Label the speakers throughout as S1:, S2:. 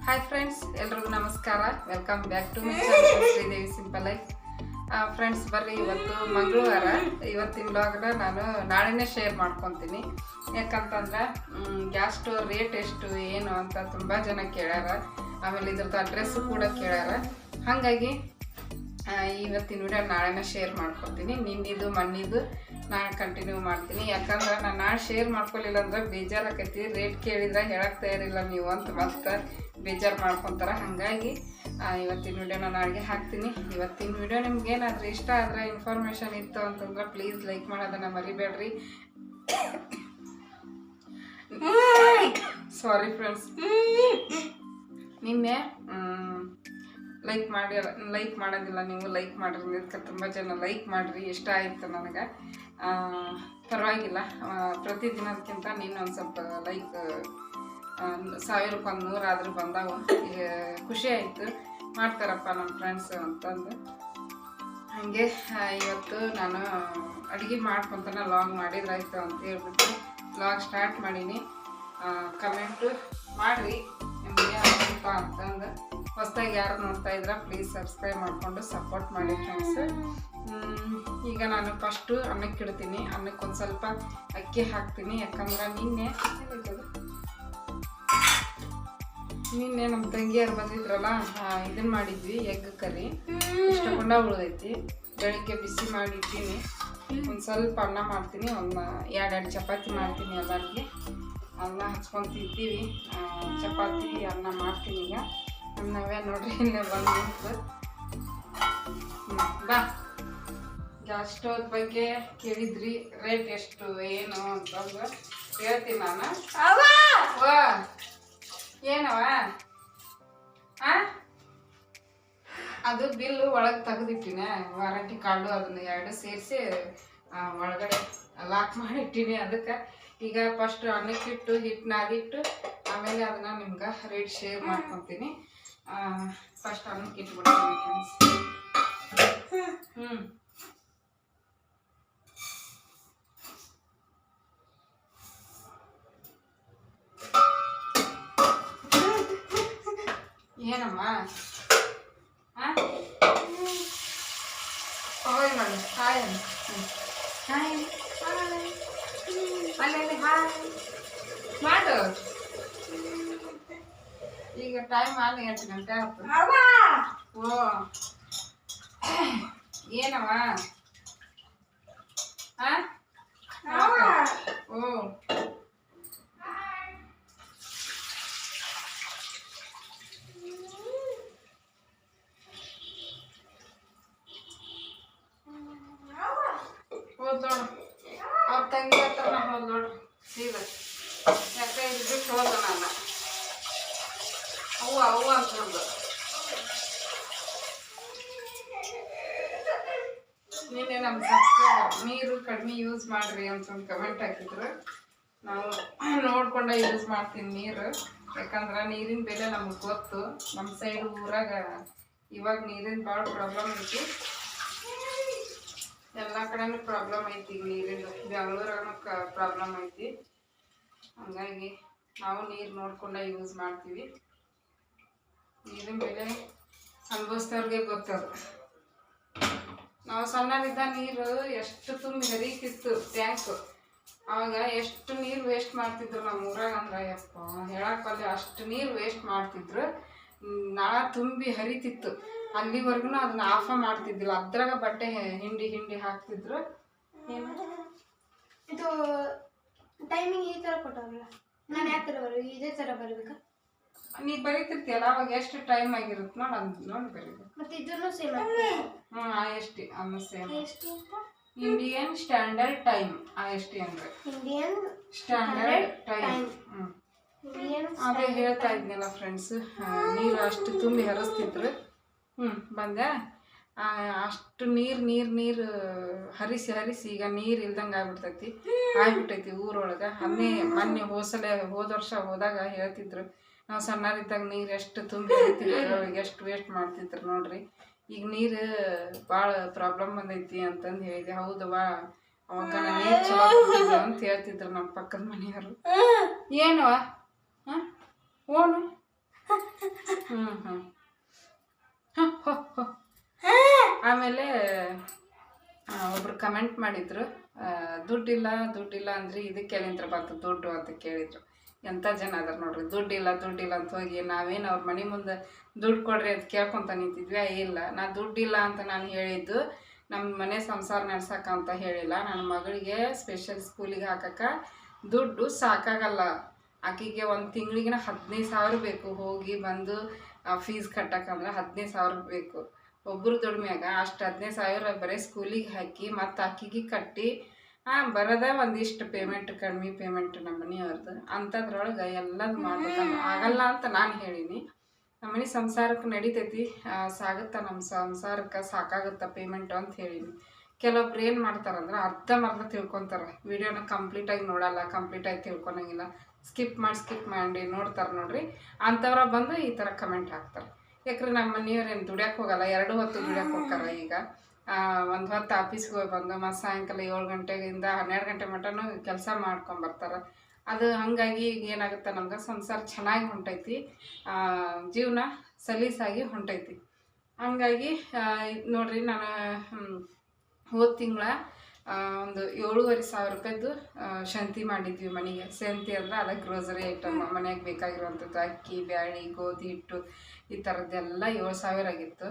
S1: Hi friends, ಎಲ್ರಿಗೂ ನಮಸ್ಕಾರ. Welcome back to my channel Sridevi simple life. Friends, ಬರ್ರಿ, ಇವತ್ತು ಮಂಗಳವಾರ. ಇವತ್ತಿನ ಬ್ಲಾಗ್ನ ನಾನು ನಾಳೆನೇ ಶೇರ್ ಮಾಡ್ಕೊತೀನಿ. ಯಾಕಂತಂದ್ರೆ ಗ್ಯಾಸ್ ಸ್ಟೋವ್ ರೇಟ್ ಎಷ್ಟು ಏನು ಅಂತ ತುಂಬ ಜನ ಕೇಳ್ಯಾರ. ಆಮೇಲೆ ಇದ್ರದ್ದು ಅಡ್ರೆಸ್ಸು ಕೂಡ ಕೇಳ್ಯಾರ. ಹಾಗಾಗಿ ಇವತ್ತಿನ ವಿಡಿಯೋ ನಾಳೆನೇ ಶೇರ್ ಮಾಡ್ಕೊತೀನಿ. ನಿನ್ನಿದು ಮಣ್ಣಿದು ನಾಳೆ ಕಂಟಿನ್ಯೂ ಮಾಡ್ತೀನಿ. ಯಾಕಂದ್ರೆ ನಾನು ನಾಳೆ ಶೇರ್ ಮಾಡ್ಕೊಲಿಲ್ಲ ಅಂದ್ರೆ ಬೇಜಾರಾಕೈತಿ. ರೇಟ್ ಕೇಳಿದ್ರೆ ಹೇಳಕ್ಕೆ ತಯಾರಿಲ್ಲ ನೀವು ಅಂತ ಮತ್ತೆ ಬೇಜಾರು ಮಾಡ್ಕೊತಾರೆ. ಹಾಗಾಗಿ ಇವತ್ತಿನ ವಿಡಿಯೋನ ನಾಳೆಗೆ ಹಾಕ್ತೀನಿ. ಇವತ್ತಿನ ವಿಡಿಯೋ ನಿಮ್ಗೆ ಏನಾದರೂ ಇಷ್ಟ ಆದರೆ, ಇನ್ಫಾರ್ಮೇಷನ್ ಇತ್ತು ಅಂತಂದ್ರೆ ಪ್ಲೀಸ್ ಲೈಕ್ ಮಾಡೋದನ್ನು ಮರಿಬೇಡ್ರಿ. ಸಾರಿ ಫ್ರೆಂಡ್ಸ್, ನಿನ್ನೆ ಲೈಕ್ ಮಾಡೋದಿಲ್ಲ ನೀವು. ಲೈಕ್ ಮಾಡಿರಿ, ಇದಕ್ಕೆ ತುಂಬ ಜನ ಲೈಕ್ ಮಾಡಿರಿ. ಇಷ್ಟ ಆಯಿತು ನನಗೆ. ಪರವಾಗಿಲ್ಲ, ಪ್ರತಿದಿನಕ್ಕಿಂತ ನೀನು ಒಂದು ಸ್ವಲ್ಪ ಲೈಕ್ 1000-100 ಆದರೂ ಬಂದಾವು. ಈಗ ಖುಷಿ ಆಯಿತು, ಮಾಡ್ತಾರಪ್ಪ ನಮ್ಮ ಫ್ರೆಂಡ್ಸ್ ಅಂತಂದು. ಹಾಗೆ ಇವತ್ತು ನಾನು ಅಡುಗೆ ಮಾಡ್ಕೊತಾನೆ ಲಾಗ್ ಮಾಡಿದ್ರಾಯ್ತು ಅಂತ ಹೇಳ್ಬಿಟ್ಟು ಲಾಗ್ ಸ್ಟಾರ್ಟ್ ಮಾಡೀನಿ. ಕಮೆಂಟು ಮಾಡಿರಿ ನಿಮಗೆ ಅಂತ ಅಂತಂದು. ಹೊಸದಾಗಿ ಯಾರು ನೋಡ್ತಾ ಇದ್ರೆ ಪ್ಲೀಸ್ ಸಬ್ಸ್ಕ್ರೈಬ್ ಮಾಡಿಕೊಂಡು ಸಪೋರ್ಟ್ ಮಾಡಿ ಫ್ರೆಂಡ್ಸ್. ಈಗ ನಾನು ಫಸ್ಟು ಅನ್ನಕ್ಕೆ ಇಡ್ತೀನಿ. ಅನ್ನಕ್ಕೆ ಒಂದು ಸ್ವಲ್ಪ ಅಕ್ಕಿ ಹಾಕ್ತೀನಿ. ಯಾಕಂದ್ರೆ ನಿನ್ನೆ ನಮ್ಮ ತಂಗಿಯರು ಬಂದಿದ್ರಲ್ಲ, ಇದನ್ನು ಮಾಡಿದ್ವಿ, ಎಗ್ ಕರಿ. ಇಷ್ಟಕೊಂಡ ಉಳಿದೈತಿ. ಬೆಳಿಗ್ಗೆ ಬಿಸಿ ಮಾಡಿದ್ದೀನಿ. ಒಂದು ಸ್ವಲ್ಪ ಅನ್ನ ಮಾಡ್ತೀನಿ, ಒಂದು 2 ಚಪಾತಿ ಮಾಡ್ತೀನಿ. ಎಲ್ಲರಿಗೆ ಅನ್ನ ಹಚ್ಕೊಂಡು ತಿಂತೀವಿ. ಚಪಾತಿ ಅನ್ನ ಮಾಡ್ತೀನಿ. ಈಗ ನಾವೇ ನೋಡ್ರಿ ಇಲ್ಲೇ ಬಂದು ಬಾ. ಗ್ಯಾಸ್ ಸ್ಟೋವ್ ಬಗ್ಗೆ ಕೇಳಿದ್ರಿ, ರೇಟ್ ಎಷ್ಟು ಏನು ಅಂತಂದು ಹೇಳ್ತೀನಿ ನಾನು. ಏನವ ಅದು ಬಿಲ್ಲು ಒಳಗೆ ತೆಗೆದಿಟ್ಟಿನಿ. ವಾರಂಟಿ ಕಾರ್ಡು ಅದನ್ನ 2 ಸೇರಿಸಿ ಒಳಗಡೆ ಲಾಕ್ ಮಾಡಿಟ್ಟಿನಿ. ಅದಕ್ಕೆ ಈಗ ಫಸ್ಟ್ ಅನ್ನಕ್ಕಿಟ್ಟು ಹಿಟ್ಟು ನಾದಿಟ್ಟು ಆಮೇಲೆ ಅದನ್ನ ನಿಮ್ಗೆ ರೇಟ್ ಶೇರ್ ಮಾಡ್ಕೊತೀನಿ. ಫಸ್ಟ್ ಅನ್ನಕ್ಕೆ ಇಟ್ಬಿಡ್ತೀನಿ ಫ್ರೆಂಡ್ಸ್. ಏನಮ್ಮ ಹಾಯ್ ಮಾಡಿ, ಹಾಯ್ ಹಾಯ್ ಅಲ್ಲಿ ಹಾಯ್ ಮಾಡು. ಈಗ ಟೈಮ್ ಆಗಿ 8 ಗಂಟೆ ಆಯ್ತು. ಓ ಏನವ ಓ ಹೋದ್ ನೋಡು, ಅವ್ರ ತಂಗಿ ಹತ್ರ ಹೋದ್ ನೋಡು ಸೀದಾ. ಯಾಕೆ ಇದು ಬಿಟ್ಟು ಹೋದ ನಾನು ಅವ್ವ ಅಂತಂದು. ನಿನ್ನೆ ನಮ್ಮ ಸಬ್ಸ್ಕ್ರೈಬರ್ ನೀರು ಕಡಿಮೆ ಯೂಸ್ ಮಾಡಿರಿ ಅಂತಂದು ಕಮೆಂಟ್ ಹಾಕಿದ್ರು. ನಾವು ನೋಡ್ಕೊಂಡೆ ಯೂಸ್ ಮಾಡ್ತೀನಿ ನೀರು. ಯಾಕಂದ್ರೆ ನೀರಿನ ಬೆಲೆ ನಮಗೆ ಗೊತ್ತು. ನಮ್ಮ ಸೈಡು ಊರಾಗ ಇವಾಗ ನೀರಿನ ಭಾಳ ಪ್ರಾಬ್ಲಮ್ ಐತಿ. ಎಲ್ಲ ಕಡೆನೂ ಪ್ರಾಬ್ಲಮ್ ಐತಿ. ಈಗ ನೀರಿಂದು ಬೆಂಗಳೂರಾಗೂ ಪ್ರಾಬ್ಲಮ್ ಐತಿ. ಹಾಗಾಗಿ ನಾವು ನೀರು ನೋಡ್ಕೊಂಡೆ ಯೂಸ್ ಮಾಡ್ತೀವಿ. ನೀರಿನ ಬೆಲೆ ಅನುಭವಿಸ್ತವ್ರಿಗೆ ಗೊತ್ತದು. ನಾವು ಸಣ್ಣರಿದ್ದ ನೀರು ಎಷ್ಟು ತುಂಬಿ ಹರಿತಿತ್ತು ಟ್ಯಾಂಕ್. ಆವಾಗ ಎಷ್ಟು ನೀರು ವೇಸ್ಟ್ ಮಾಡ್ತಿದ್ರು ನಮ್ಮ ಊರಾಗ. ಅಂದ್ರೆ ಯಪ್ಪ ಹೇಳಕ್ಕಲ್ಲಿ ಅಷ್ಟು ನೀರು ವೇಸ್ಟ್ ಮಾಡ್ತಿದ್ರು. ನಳ ತುಂಬಿ ಹರಿತಿತ್ತು. ಅಲ್ಲಿವರೆಗೂ ಅದನ್ನ ಆಫ್ ಮಾಡ್ತಿದ್ದಿಲ್ಲ. ಅದ್ರಾಗ ಬಟ್ಟೆ ಹಿಂಡಿ ಹಾಕ್ತಿದ್ರು. ಏನು
S2: ಇದು ಟೈಮಿಂಗ್ ಈ ಥರ ಕೊಟ್ಟವ್ರಲ್ಲ, ನಾನು ಯಾವ ಥರ ಬರಬೇಕು? ಇದೇ ಥರ ಬರಬೇಕಾ?
S1: ನೀ ಬರೀತಿರ್ತೀಯಲ್ಲ, ಅವಾಗ ಎಷ್ಟು ಟೈಮ್ ಆಗಿರುತ್ತೆ ನೋಡಿ ಬರೀಬೇಕು.
S2: ಮತ್ತೆ ಇದನ್ನು ಸೇಮ್
S1: ಎಷ್ಟು ಅನ್ನು ಸೇಮ್. Indian standard time. ಎಷ್ಟು ಅಂದರೆ
S2: ಇಂಡಿಯನ್
S1: ಸ್ಟ್ಯಾಂಡರ್ಡ್ ಟೈಮ್. ಅದೇ ಹೇಳ್ತಾ ಇದ್ನಲ್ಲ ಫ್ರೆಂಡ್ಸ್, ನೀರು ಅಷ್ಟು ತುಂಬಿ ಹರಿಸ್ತಿದ್ರು. ಬಂದೆ ಅಷ್ಟು ನೀರು ಹರಿಸಿ ಈಗ ನೀರು ಇಲ್ದಂಗೆ ಆಗ್ಬಿಟ್ಟೈತಿ ಊರೊಳಗೆ. ಮೊನ್ನೆ ಹೋದ ವರ್ಷ ಹೋದಾಗ ಹೇಳ್ತಿದ್ರು, ನಾವು ಸಣ್ಣರಿದ್ದಾಗ ನೀರು ಎಷ್ಟು ತುಂಬಿ ಹರಿತಿದ್ರು, ಎಷ್ಟು ವೇಸ್ಟ್ ಮಾಡ್ತಿದ್ರು ನೋಡ್ರಿ. ಈಗ ನೀರು ಭಾಳ ಪ್ರಾಬ್ಲಮ್ ಬಂದೈತಿ ಅಂತಂದು ಹೇಳಿದೆ. ಹೌದವಾ, ಅವಾಗ ನೀರು ಚಲೋ ಅಂತ ಹೇಳ್ತಿದ್ರು ನಮ್ಮ ಪಕ್ಕದ ಮನೆಯವರು. ಏನವ ಓನು ಆಮೇಲೆ ಒಬ್ರು ಕಮೆಂಟ್ ಮಾಡಿದ್ರು, ದುಡ್ಡಿಲ್ಲ ಅಂದರೆ ಇದಕ್ಕೆ ಎಲ್ಲಿಂದ ಬಂತು ದುಡ್ಡು ಅಂತ ಕೇಳಿದ್ರು. ಎಂಥ ಜನ ಅದಾರ ನೋಡ್ರಿ, ದುಡ್ಡಿಲ್ಲ ಅಂತ ಹೋಗಿ ನಾವೇನು ಅವ್ರ ಮನೆ ಮುಂದೆ ದುಡ್ಡು ಕೊಡ್ರಿ ಅಂತ ಕೇಳ್ಕೊತ ನಿಂತಿದ್ವಿ. ಇಲ್ಲ, ನಾ ದುಡ್ಡಿಲ್ಲ ಅಂತ ನಾನು ಹೇಳಿದ್ದು ನಮ್ಮ ಮನೆ ಸಂಸಾರ ನಡ್ಸಕ್ಕೆ ಅಂತ ಹೇಳಿಲ್ಲ. ನನ್ನ ಮಗಳಿಗೆ ಸ್ಪೆಷಲ್ ಸ್ಕೂಲಿಗೆ ಹಾಕಕ್ಕೆ ದುಡ್ಡು ಸಾಕಾಗಲ್ಲ. ಆಕೆಗೆ ಒಂದು ತಿಂಗಳಿಗಿನ 15,000 ಬೇಕು, ಹೋಗಿ ಬಂದು ಫೀಸ್ ಕಟ್ಟಕ್ಕಂದ್ರೆ 15,000 ಬೇಕು. ಒಬ್ಬರು ದುಡ್ಮ್ಯಾಗ ಅಷ್ಟು 15,000 ಬರೀ ಸ್ಕೂಲಿಗೆ ಹಾಕಿ ಮತ್ತು ಆಕೆಗೆ ಕಟ್ಟಿ ಬರೋದೇ ಒಂದಿಷ್ಟು ಪೇಮೆಂಟ್, ಕಡಿಮೆ ಪೇಮೆಂಟ್ ನಮ್ಮ ಮನೆಯವ್ರದ್ದು. ಅಂಥದ್ರೊಳಗೆ ಎಲ್ಲದು ಮಾಡ್ಬೇಕಂದ್ರೆ ಆಗಲ್ಲ ಅಂತ ನಾನು ಹೇಳೀನಿ. ನಮ್ಮ ಮನೆ ಸಂಸಾರಕ್ಕೆ ನಡಿತೈತಿ, ಸಾಗುತ್ತಾ ನಮ್ಮ ಸಂಸಾರಕ್ಕೆ ಸಾಕಾಗುತ್ತಾ ಪೇಮೆಂಟು ಅಂತ ಹೇಳೀನಿ. ಕೆಲವೊಬ್ರು ಏನು ಮಾಡ್ತಾರಂದ್ರೆ ಅರ್ಧಂಬರ್ಧ ತಿಳ್ಕೊತಾರೆ, ವಿಡಿಯೋನ ಕಂಪ್ಲೀಟಾಗಿ ನೋಡಲ್ಲ, ಕಂಪ್ಲೀಟಾಗಿ ತಿಳ್ಕೊಳಂಗಿಲ್ಲ, ಸ್ಕಿಪ್ ಮಾಡಿ ನೋಡ್ತಾರೆ ನೋಡ್ರಿ. ಅಂಥವ್ರ ಬಂದು ಈ ಥರ ಕಮೆಂಟ್ ಹಾಕ್ತಾರೆ. ಯಾಕ್ರೆ ನಮ್ಮ ಮನೆಯವ್ರೇನು ದುಡಿಯೋಕೆ ಹೋಗಲ್ಲ, 2 ಹೊತ್ತು ದುಡಿಯೋಕೆ ಹೋಗ್ತಾರೆ. ಈಗ ಒಂದು ಹೊತ್ತು ಆಫೀಸ್ಗೆ ಹೋಗಿ ಬಂದು ಮತ್ತು ಸಾಯಂಕಾಲ 7 ಗಂಟೆಯಿಂದ 12 ಗಂಟೆ ಮಟನೂ ಕೆಲಸ ಮಾಡ್ಕೊಂಬರ್ತಾರೆ. ಅದು ಹಾಗಾಗಿ ಈಗ ಏನಾಗುತ್ತೆ, ನಮ್ಗೆ ಸಂಸಾರ ಚೆನ್ನಾಗಿ ಹೊಂಟೈತಿ, ಜೀವನ ಸಲೀಸಾಗಿ ಹೊಂಟೈತಿ. ಹಂಗಾಗಿ ನೋಡ್ರಿ, ನಾನು ಹೋದ ತಿಂಗಳ ಒಂದು 7,500 ರೂಪಾಯಿದು ಶಂತಿ ಮಾಡಿದ್ವಿ ಮನೆಗೆ. ಶಂತಿ ಅಂದ್ರೆ ಅದಕ್ಕೆ ಗ್ರೋಸರಿ ಐಟಮ್, ಮನೆಯಾಗ ಬೇಕಾಗಿರುವಂಥದ್ದು ಅಕ್ಕಿ, ಬ್ಯಾಳಿ, ಗೋಧಿ ಹಿಟ್ಟು, ಈ ಥರದ್ದೆಲ್ಲ 7,000 ಆಗಿತ್ತು.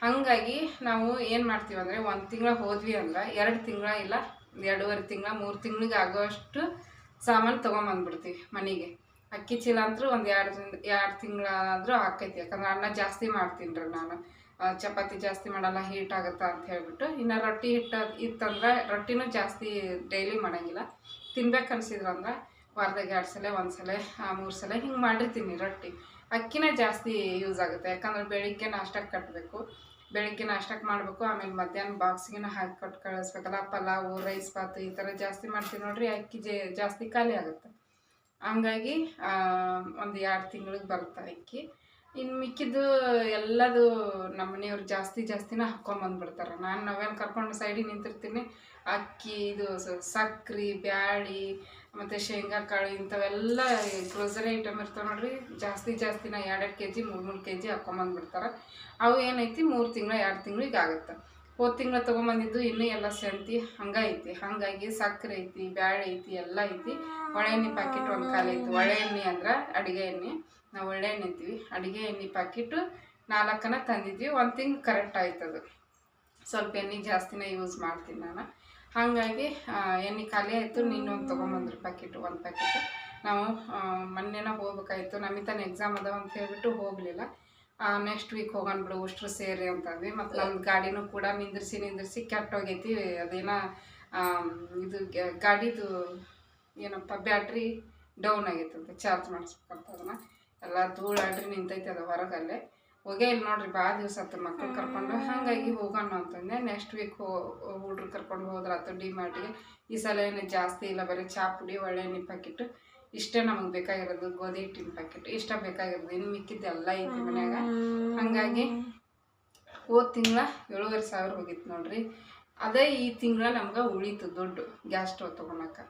S1: ಹಾಗಾಗಿ ನಾವು ಏನು ಮಾಡ್ತೀವಿ ಅಂದರೆ, 1 ತಿಂಗಳ ಹೋದ್ವಿ ಅಂದ್ರೆ 2 ತಿಂಗಳ ಇಲ್ಲ 2.5 ತಿಂಗಳ 3 ತಿಂಗಳಿಗೆ ಆಗೋಷ್ಟು ಸಾಮಾನು ತೊಗೊಂಬಂದ್ಬಿಡ್ತೀವಿ ಮನೆಗೆ. ಅಕ್ಕಿ ಚೀಲ ಅಂತೂ ಒಂದು 2 ತಿಂಗಳಾದರೂ ಆಕೈತಿ. ಯಾಕಂದ್ರೆ ಅನ್ನ ಜಾಸ್ತಿ ಮಾಡ್ತೀನಿ ರೀ ನಾನು, ಚಪಾತಿ ಜಾಸ್ತಿ ಮಾಡಲ್ಲ, ಹೀಟ್ ಆಗುತ್ತಾ ಅಂತ ಹೇಳ್ಬಿಟ್ಟು. ಇನ್ನು ರೊಟ್ಟಿ ಹಿಟ್ಟು ಇತ್ತಂದ್ರೆ ರೊಟ್ಟಿನೂ ಜಾಸ್ತಿ ಡೈಲಿ ಮಾಡೋಂಗಿಲ್ಲ. ತಿನ್ಬೇಕು ಅನ್ಸಿದ್ರಂದ್ರೆ ವಾರದಾಗ 2 ಸಲ, 1 ಸಲ, 3 ಸಲ ಹಿಂಗೆ ಮಾಡಿರ್ತೀನಿ ರೊಟ್ಟಿ. ಅಕ್ಕಿನೇ ಜಾಸ್ತಿ ಯೂಸ್ ಆಗುತ್ತೆ, ಯಾಕಂದ್ರೆ ಬೆಳಿಗ್ಗೆ ನಾಷ್ಟಕ್ಕೆ ಕಟ್ಟಬೇಕು, ಬೆಳಿಗ್ಗೆ ನಾಷ್ಟಕ್ಕೆ ಮಾಡಬೇಕು, ಆಮೇಲೆ ಮಧ್ಯಾಹ್ನ ಬಾಕ್ಸಿಗೆ ಹಾಕಿ ಕೊಟ್ಟು ಕಳಿಸ್ಬೇಕಲ್ಲ. ಪಲಾವು, ರೈಸ್ ಬಾತು ಈ ಥರ ಜಾಸ್ತಿ ಮಾಡ್ತೀವಿ ನೋಡ್ರಿ, ಅಕ್ಕಿ ಜಾಸ್ತಿ ಖಾಲಿ ಆಗುತ್ತೆ. ಹಂಗಾಗಿ ಒಂದು 2 ತಿಂಗಳಿಗೆ ಬರುತ್ತೆ ಅಕ್ಕಿ. ಇನ್ನು ಮಿಕ್ಕಿದ್ದು ಎಲ್ಲದು ನಮ್ಮ ಮನೆಯವ್ರು ಜಾಸ್ತಿನ ಹಾಕ್ಕೊಂಬಂದ್ಬಿಡ್ತಾರೆ. ನಾವೇನು ಕರ್ಕೊಂಡು ಸೈಡಿಗೆ ನಿಂತಿರ್ತೀನಿ, ಅಕ್ಕಿ, ಇದು ಸಕ್ರೆ, ಬ್ಯಾಳಿ ಮತ್ತು ಶೇಂಗಾ ಕಾಳು ಇಂಥವೆಲ್ಲ ಗ್ರೋಸರಿ ಐಟಮ್ ಇರ್ತಾವೆ ನೋಡ್ರಿ, ಜಾಸ್ತಿನ 2 kg 3 kg ಹಾಕ್ಕೊಂಬಂದ್ಬಿಡ್ತಾರೆ. ಅವು ಏನೈತಿ 3 ತಿಂಗಳ 2 ತಿಂಗಳಿಗೆ ಆಗುತ್ತೆ. ಹೋದ ತಿಂಗಳ ತೊಗೊಂಬಂದಿದ್ದು ಇನ್ನೂ ಎಲ್ಲ ಸೆಂತಿ ಹಂಗೈತಿ. ಹಾಗಾಗಿ ಸಕ್ಕರೆ ಐತಿ, ಬ್ಯಾಳೆ ಐತಿ, ಎಲ್ಲ ಐತಿ. ಒಳ್ಳೆ ಎಣ್ಣೆ ಪ್ಯಾಕೆಟ್ ಒಂದು ಖಾಲಿ ಐತಿ. ಒಳ್ಳೆ ಎಣ್ಣೆ ಅಂದ್ರೆ ಅಡುಗೆ ಎಣ್ಣೆ, ನಾವು ಒಳ್ಳೆ ಎಣ್ಣೆ ಅಂತೀವಿ. ಅಡುಗೆ ಎಣ್ಣೆ ಪ್ಯಾಕೆಟು 4 ತಂದಿದ್ವಿ. 1 ತಿಂಗಳು ಕರೆಕ್ಟ್ ಆಯ್ತದು. ಸ್ವಲ್ಪ ಎಣ್ಣೆ ಜಾಸ್ತಿನೇ ಯೂಸ್ ಮಾಡ್ತೀನಿ ನಾನು. ಹಾಗಾಗಿ ಎಣ್ಣೆ ಖಾಲಿ ಆಯಿತು. ಇನ್ನೊಂದು ತೊಗೊಂಬಂದ್ರು ಪ್ಯಾಕೆಟು, 1 ಪ್ಯಾಕೆಟು. ನಾವು ಮೊನ್ನೆನ ಹೋಗ್ಬೇಕಾಯ್ತು, ನಮಿತಾನ ಎಕ್ಸಾಮ್ ಅದಾವ ಅಂತ ಹೇಳ್ಬಿಟ್ಟು ಹೋಗಲಿಲ್ಲ. ನೆಕ್ಸ್ಟ್ ವೀಕ್ ಹೋಗೋಣ ಬಿಡು ಅಷ್ಟರು ಸೇರಿ ಅಂತಂದ್ವಿ. ಮತ್ತು ನಮ್ಮ ಗಾಡಿನೂ ಕೂಡ ನಿಂದಿರಿಸಿ ಕೆಟ್ಟೋಗೈತಿ. ಅದೇನೋ ಇದು ಗಾಡಿದು ಏನಪ್ಪ ಬ್ಯಾಟ್ರಿ ಡೌನ್ ಆಗೈತಂತೆ, ಚಾರ್ಜ್ ಮಾಡಿಸ್ಬೇಕಂತ. ಅದನ್ನು ಎಲ್ಲ ಧೂಳಾಡ್ರಿ ನಿಂತೈತೆ ಅದು ಹೊರಗಲ್ಲೇ. ಹೋಗೇ ಇಲ್ಲಿ ನೋಡ್ರಿ, ಭಾಳ ದಿವಸ ಆಯ್ತು ಮಕ್ಕಳು ಕರ್ಕೊಂಡು. ಹಾಗಾಗಿ ಹೋಗೋಣ ಅಂತಂದೆ. ನೆಕ್ಸ್ಟ್ ವೀಕ್ ಹುಡ್ರು ಕರ್ಕೊಂಡು ಹೋದ್ರಾತು ಡಿ-ಮಾರ್ಟಿಗೆ. ಈ ಸಲ ಏನು ಜಾಸ್ತಿ ಇಲ್ಲ, ಬರೀ ಚಾ ಪುಡಿ, ಒಳ್ಳೆ ಎಣ್ಣೆ ಪ್ಯಾಕೆಟು ಇಷ್ಟೇ ನಮಗೆ ಬೇಕಾಗಿರೋದು. ಗೋಧಿ ಹಿಟ್ಟಿನ ಪ್ಯಾಕೆಟ್ ಇಷ್ಟ ಬೇಕಾಗಿರೋದು, ಇನ್ನು ಮಿಕ್ಕಿದ್ದೆಲ್ಲ ಐತಿ ಮನ್ಯಾಗ. ಹಾಗಾಗಿ ಹೋದ ತಿಂಗಳ 7,500 ಹೋಗಿತ್ತು ನೋಡ್ರಿ. ಅದೇ ಈ ತಿಂಗಳ ನಮ್ಗೆ ಉಳೀತು ದುಡ್ಡು ಗ್ಯಾಸ್ ಸ್ಟವ್ ತೊಗೊಳಕ್ಕೆ.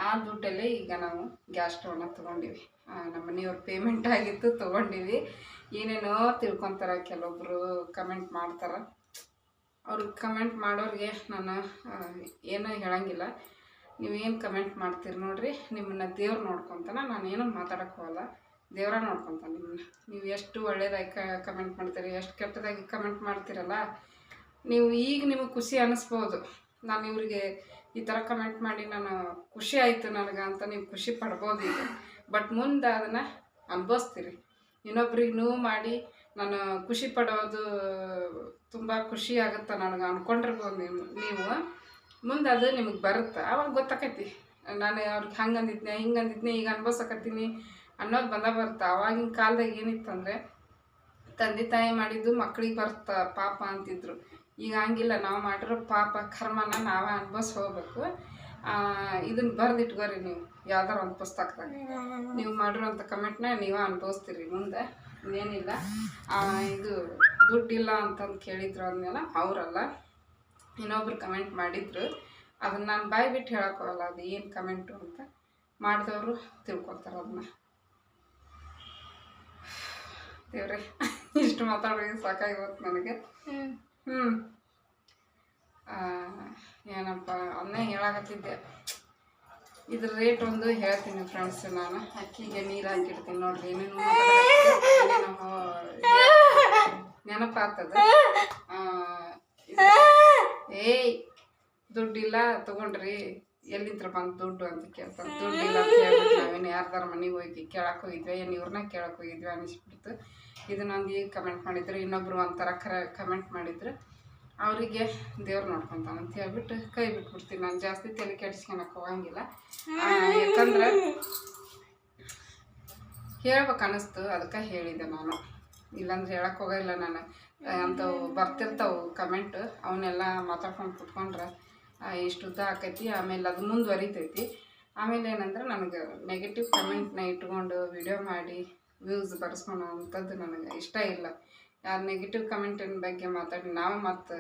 S1: ಆ ದುಡ್ಡಲ್ಲೇ ಈಗ ನಾವು ಗ್ಯಾಸ್ ಸ್ಟವ್ನ ತೊಗೊಂಡಿವಿ. ನಮ್ಮ ಮನೆಯವ್ರ ಪೇಮೆಂಟ್ ಆಗಿತ್ತು, ತೊಗೊಂಡಿವಿ. ಏನೇನೋ ತಿಳ್ಕೊತಾರೆ, ಕೆಲವೊಬ್ಬರು ಕಮೆಂಟ್ ಮಾಡ್ತಾರೆ. ಅವ್ರಿಗೆ ಕಮೆಂಟ್ ಮಾಡೋರಿಗೆ ನಾನು ಏನೂ ಹೇಳೋಂಗಿಲ್ಲ. ನೀವೇನು ಕಮೆಂಟ್ ಮಾಡ್ತೀರಿ ನೋಡ್ರಿ, ನಿಮ್ಮನ್ನ ದೇವ್ರು ನೋಡ್ಕೊತಾನೆ. ನಾನೇನು ಮಾತಾಡೋಕ್ಕೆ ಹೋಗಲ್ಲ, ದೇವ್ರ ನೋಡ್ಕೊತಾನೆ ನಿಮ್ಮನ್ನ. ನೀವು ಎಷ್ಟು ಒಳ್ಳೇದಾಗಿ ಕಮೆಂಟ್ ಮಾಡ್ತೀರಿ, ಎಷ್ಟು ಕೆಟ್ಟದಾಗಿ ಕಮೆಂಟ್ ಮಾಡ್ತೀರಲ್ಲ, ನೀವು ಈಗ ನಿಮಗೆ ಖುಷಿ ಅನ್ನಿಸ್ಬೋದು. ನಾನು ಇವ್ರಿಗೆ ಈ ಥರ ಕಮೆಂಟ್ ಮಾಡಿ ನಾನು ಖುಷಿ ಆಯಿತು ನನಗೆ ಅಂತ ನೀವು ಖುಷಿ ಪಡ್ಬೋದು ಈಗ. ಬಟ್ ಮುಂದೆ ಅದನ್ನು ಅನುಭವಿಸ್ತೀರಿ. ಇನ್ನೊಬ್ರಿಗೆ ನೋವು ಮಾಡಿ ನಾನು ಖುಷಿ ಪಡೋದು ತುಂಬ ಖುಷಿ ಆಗುತ್ತೆ ನನಗೆ ಅಂದ್ಕೊಂಡಿರ್ಬೋದು ನೀವು. ಮುಂದೆ ಅದು ನಿಮಗೆ ಬರುತ್ತೆ, ಅವಾಗ ಗೊತ್ತಾಕೈತಿ. ನಾನು ಅವ್ರಿಗೆ ಹಂಗೆ ಅಂದಿದ್ನೆ ಈಗ ಅನ್ಭವಿಸಕತ್ತೀನಿ ಅನ್ನೋದು ಬರುತ್ತೆ. ಆವಾಗಿನ ಕಾಲದಾಗ ಏನಿತ್ತಂದರೆ ತಂದೆ ತಾಯಿ ಮಾಡಿದ್ದು ಮಕ್ಳಿಗೆ ಬರ್ತಾ ಪಾಪ ಅಂತಿದ್ರು. ಈಗ ಹಂಗಿಲ್ಲ, ನಾವು ಮಾಡಿರೋ ಪಾಪ ಕರ್ಮನ ನಾವೇ ಅನ್ಭವಿಸಿ ಹೋಗ್ಬೇಕು. ಇದನ್ನು ಬರೆದಿಟ್ಕೋರಿ ನೀವು ಯಾವ್ದಾರು ಒಂದು ಪುಸ್ತಕದಾಗ. ನೀವು ಮಾಡಿರೋಂಥ ಕಮೆಂಟ್ನ ನೀವೇ ಅನುಭವಿಸ್ತೀರಿ ಮುಂದೆ. ಏನಿಲ್ಲ, ಇದು ದುಡ್ಡಿಲ್ಲ ಅಂತಂದು ಕೇಳಿದ್ರು ಅಂದಮೇಲೆ ಅವರಲ್ಲ, ಇನ್ನೊಬ್ರು ಕಮೆಂಟ್ ಮಾಡಿದ್ರು. ಅದನ್ನು ನಾನು ಬಾಯಿ ಬಿಟ್ಟು ಹೇಳೋಕ್ಕೋಗಲ್ಲ, ಅದು ಏನು ಕಮೆಂಟು ಅಂತ. ಮಾಡಿದವರು ತಿಳ್ಕೊತಾರೆ ಅದನ್ನ. ದೇವ್ರೆ ಇಷ್ಟು ಮಾತಾಡೋದು ಸಾಕಾಗಿ ಹೋಯ್ತು ನನಗೆ. ಏನಪ್ಪ ಅದನ್ನೇ ಹೇಳಾಕತ್ತಿದ್ದೆ. ಇದ್ರ ರೇಟ್ ಒಂದು ಹೇಳ್ತೀನಿ ಫ್ರೆಂಡ್ಸ್. ನಾನು ಅಕ್ಕಿಗೆ ನೀರು ಹಾಕಿಡ್ತೀನಿ ನೋಡ್ರಿ. ಏನೇನು ನೆನಪಾಗ್ತದ. ಏಯ್ ದುಡ್ಡಿಲ್ಲ ತಗೊಂಡ್ರಿ, ಎಲ್ಲಿಂತ್ರ ಬಂದು ದುಡ್ಡು ಅಂತ ಕೇಳ್ತಾರೆ. ದುಡ್ಡಿಲ್ಲ ಅಂತ ಹೇಳ್ಬಿಟ್ಟು ನಾವೇನು ಯಾರ್ದಾರ ಮನೆಗೆ ಹೋಗಿ ಕೇಳಕ್ಕೆ ಹೋಗಿದ್ವಿ, ಏನು ಇವ್ರನ್ನ ಕೇಳಕ್ಕೆ ಹೋಗಿದ್ವಿ ಅನಿಸ್ಬಿಡ್ತು. ಇದನ್ನೊಂದು ಈಗ ಕಮೆಂಟ್ ಮಾಡಿದ್ರು, ಇನ್ನೊಬ್ರು ಒಂಥರ ಕಮೆಂಟ್ ಮಾಡಿದ್ರು. ಅವರಿಗೆ ದೇವ್ರು ನೋಡ್ಕೊತಾನೆ ಅಂತ ಹೇಳ್ಬಿಟ್ಟು ಕೈ ಬಿಟ್ಬಿಡ್ತೀನಿ. ನಾನು ಜಾಸ್ತಿ ತಲೆ ಕೆಡಿಸ್ಕೊಳಕ್ಕೆ ಹೋಗಂಗಿಲ್ಲ. ಯಾಕಂದ್ರೆ ಹೇಳ್ಬೇಕು ಅನ್ನಿಸ್ತು, ಅದಕ್ಕೆ ಹೇಳಿದೆ ನಾನು. ಇಲ್ಲಾಂದ್ರೆ ಹೇಳಕ್ಕೆ ಹೋಗಿಲ್ಲ ನಾನು. ಅಂಥವು ಬರ್ತಿರ್ತಾವೆ ಕಮೆಂಟ್, ಅವನ್ನೆಲ್ಲ ಮಾತಾಡ್ಕೊಂಡು ಕುತ್ಕೊಂಡ್ರೆ ಇಷ್ಟು ಉದ್ದ ಆಕೈತಿ. ಆಮೇಲೆ ಅದು ಮುಂದುವರಿತೈತಿ. ಆಮೇಲೆ ಏನಂದ್ರೆ ನನಗೆ ನೆಗೆಟಿವ್ ಕಮೆಂಟ್ನ ಇಟ್ಕೊಂಡು ವಿಡಿಯೋ ಮಾಡಿ ವ್ಯೂಸ್ ಬರ್ಸ್ಕೊಳೋ ಅಂಥದ್ದು ನನಗೆ ಇಷ್ಟ ಇಲ್ಲ. ಯಾರು ನೆಗೆಟಿವ್ ಕಮೆಂಟಿನ ಬಗ್ಗೆ ಮಾತಾಡಿ ನಾವು ಮತ್ತು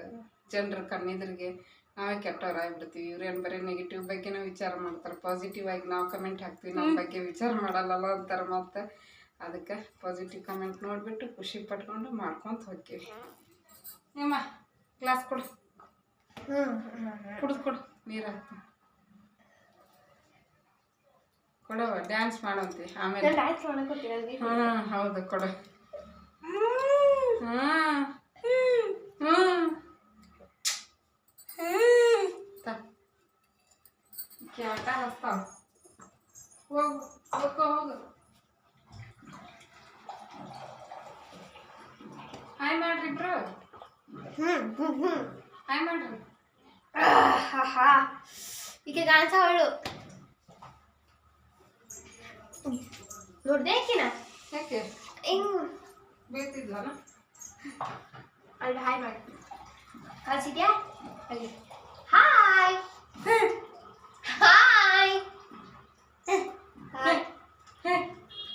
S1: ಜನರ ಕಣ್ಣೆದುರಿಗೆ ನಾವೇ ಕೆಟ್ಟವ್ರಾಗ್ಬಿಡ್ತೀವಿ. ಇವ್ರೇನು ಬರೀ ನೆಗೆಟಿವ್ ಬಗ್ಗೆನೇ ವಿಚಾರ ಮಾಡ್ತಾರೆ, ಪಾಸಿಟಿವ್ ಆಗಿ ನಾವು ಕಮೆಂಟ್ ಹಾಕ್ತೀವಿ, ನಮ್ಮ ಬಗ್ಗೆ ವಿಚಾರ ಮಾಡಲ್ಲಲ್ಲ ಅಂತಾರೆ. ಮತ್ತು ಅದಕ್ಕೆ ಪಾಸಿಟಿವ್ ಕಮೆಂಟ್ ನೋಡಿಬಿಟ್ಟು ಖುಷಿ ಪಟ್ಕೊಂಡು ಮಾಡ್ಕೊತ ಹೋಗ್ತೀವಿ. ನಿಮ್ಮ ಗ್ಲಾಸ್ ಕೊಡು, ಕುಡಿದು ಕೊಡು, ನೀರು ಹಾಕ್ತೀನಿ ಕೊಡವ. ಡ್ಯಾನ್ಸ್ ಮಾಡೋಂತಿ ಆಮೇಲೆ. ಹೌದು ಕೊಡು. ಆಟ ಹಸ್ತಾವ. ಹೋಗು ಹೋಗು. ಹಾಯ್ ಮಾಡ್ರಿ ಇಬ್ರು. ಹಾಯ್ ಮಾಡ್ರಿ.
S2: ಈಗ ಕಾಣಿಸವಳು ನೋಡ್ದೆ ಆಕಿನ
S1: ಯಾಕೆ
S2: ಹಿಂಗ್
S1: ಬೀಳ್ತಿದ್ವಲ್ಲ.
S2: ಅಲ್ಲಿ ಹಾಯ್ ಮಾಡಿ ಕಳ್ಸಿದ್ಯಾ? ಅಲ್ಲಿ ಹಾಯ್ ಹಾಯ್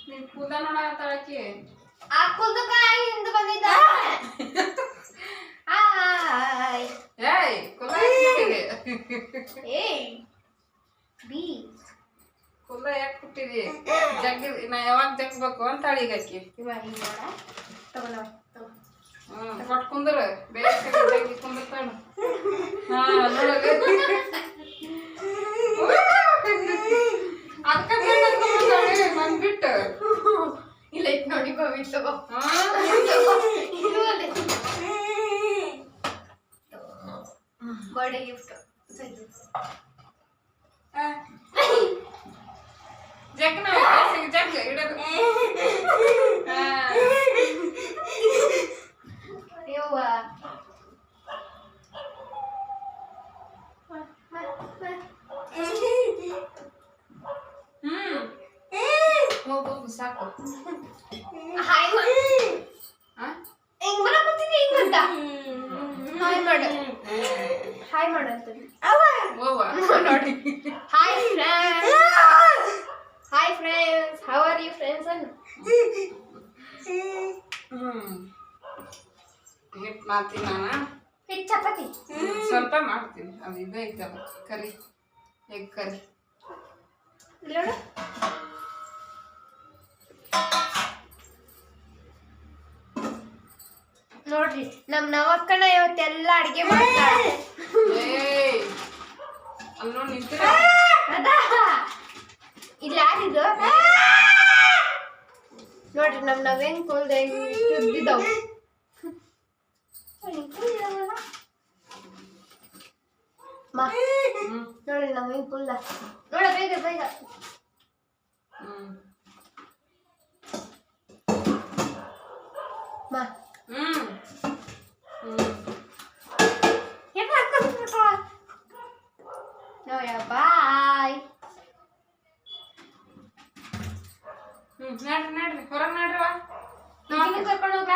S1: ನೀನು ಕೂದ ನೋಡತ್ತಾಳಕಿ.
S2: ಆ ಕುಂದಕಾಯಿ ಹಿಂದೆ ಬಂದಿದ್ದ. ಹಾಯ್
S1: ಏಯ್ ಕುಲ್ಲ
S2: ಏಯ್ ಬಿ
S1: ಕುಲ್ಲ ಯಾಕೆ ಬಿಟ್ಟಿದಿ? ಜಗ್ಗಿ ನಾ ಯಾವಾಗ ಜಗ್ಬೇಕು ಅಂತಾಳಿ ಈಗ ಆಕಿ.
S2: ಇವಾಗ ಹಿಂಗೆ ನೋಡ ತಗೊಂಡ
S1: ಕೊಟ್ಟು ಕುಂದ್ರ ಬೇರೆ ಜಗ್ಗಿ ಕುಂದಿರ್ತಾಳು. ಹಾಂ ನೋಡೋದು ಅದಕ್ಕೆ ಬಂದ್ಬಿಟ್ಟು
S2: ಇಲ್ಲ ಇತ್ತು ನೋಡಿ ಬಿಟ್ಟು ಬರ್ಡೇ ಗಿಫ್ಟ್
S1: ಜಗ್ನ ಜಗ್ ಇಡೋದು.
S2: ಯವ್ವ
S1: ಹೋಗು ಸಾಕು.
S2: ಹಾಯ್ ಹಿಂಗ್ ಬರಕತ್ತೀನಿ ಹಿಂಗಂತ ಹಾಯ್ ಮಾಡು ಹಾಯ್ ಮಾಡು ಅಂತೀನಿ ನೋಡಿ. Hi friends how are you friends ಅನ್ನು
S1: ಹಿಟ್ಟು ಮಾಡ್ತೀನಿ ನಾನು.
S2: ಹಿಟ್ಟು ಚಪಾತಿ
S1: ಸ್ವಲ್ಪ ಮಾಡ್ತೀನಿ. ಅದು ಇದೇ ಐತಲ್ಲ ಕರಿ, ಎಗ್ ಕರಿ.
S2: ನೋಡು ನೋಡ್ರಿ ನಮ್ ನವಕ್ಕನ ಇವತ್ತೆಲ್ಲ ಅಡಿಗೆ ಮಾಡ್ತಾಳೆ.
S1: ಏಯ್ ಅಲ್ಲೋ ನಿಂತಿರ
S2: ಅದಾ ಇಲ್ಲಿ ಯಾರಿದು ನೋಡ್ರಿ ನಮ್ ನವೇನ್ ಕೂಲ್ದ ಇದ್ದಿದ್ದವು ನೋಡ್ರಿ ನವೇನ್ ಕೂಲ್ದ ನೋಡ ಬೇಗ ಬೇಗ ಮಾ ಬಾಯ್
S1: ನಡ್ರಿ ಹೊರಗೆ ನಡ್ರವ
S2: ಕರ್ಕೊಂಡು ಹೋಗ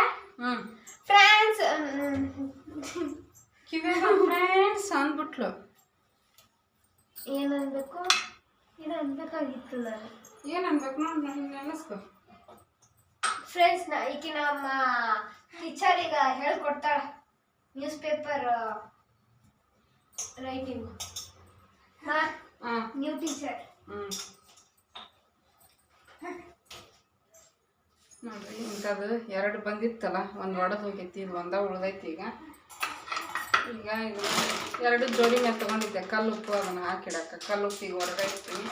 S2: ಫ್ರೆಂಡ್ಸ್
S1: ಕಿವ್ಯಾಗ ಫ್ರೆಂಡ್ಸ್ ಅಂದ್ಬಿಟ್ಲು.
S2: ಏನನ್ಬೇಕು ಇದು ಅನ್ಬೇಕಾಗಿತ್ತು ನಾನು.
S1: ಏನು ಅನ್ಬೇಕು ನೋಡಿ ನನಗೆ ನೆನೆಸ್ಕೊ.
S2: ಫ್ರೆಂಡ್ಸ್ ಈಕೆ ನಮ್ಮ ಟೀಚರ್ ಈಗ ಹೇಳ್ಕೊಡ್ತಾಳ news paper writing. New teacher
S1: ನೋಡ್ರಿ ಇಂಥ ಅದು 2 ಬಂದಿತ್ತಲ್ಲ, ಒಂದು ಒಡೆದು ಹೋಗೈತಿ, ಇದು ಒಂದ ಉಳ್ದೈತಿ. ಈಗ ಇದು 2 ಜೋಡಿ ಮೇಲೆ ತೊಗೊಂಡಿದ್ದೆ ಕಲ್ಲುಪ್ಪು, ಅದನ್ನು ಹಾಕಿಡಕ್ಕೆ. ಕಲ್ಲುಪ್ಪು ಈಗ ಹೊರಗೆ ಇರ್ತೀನಿ,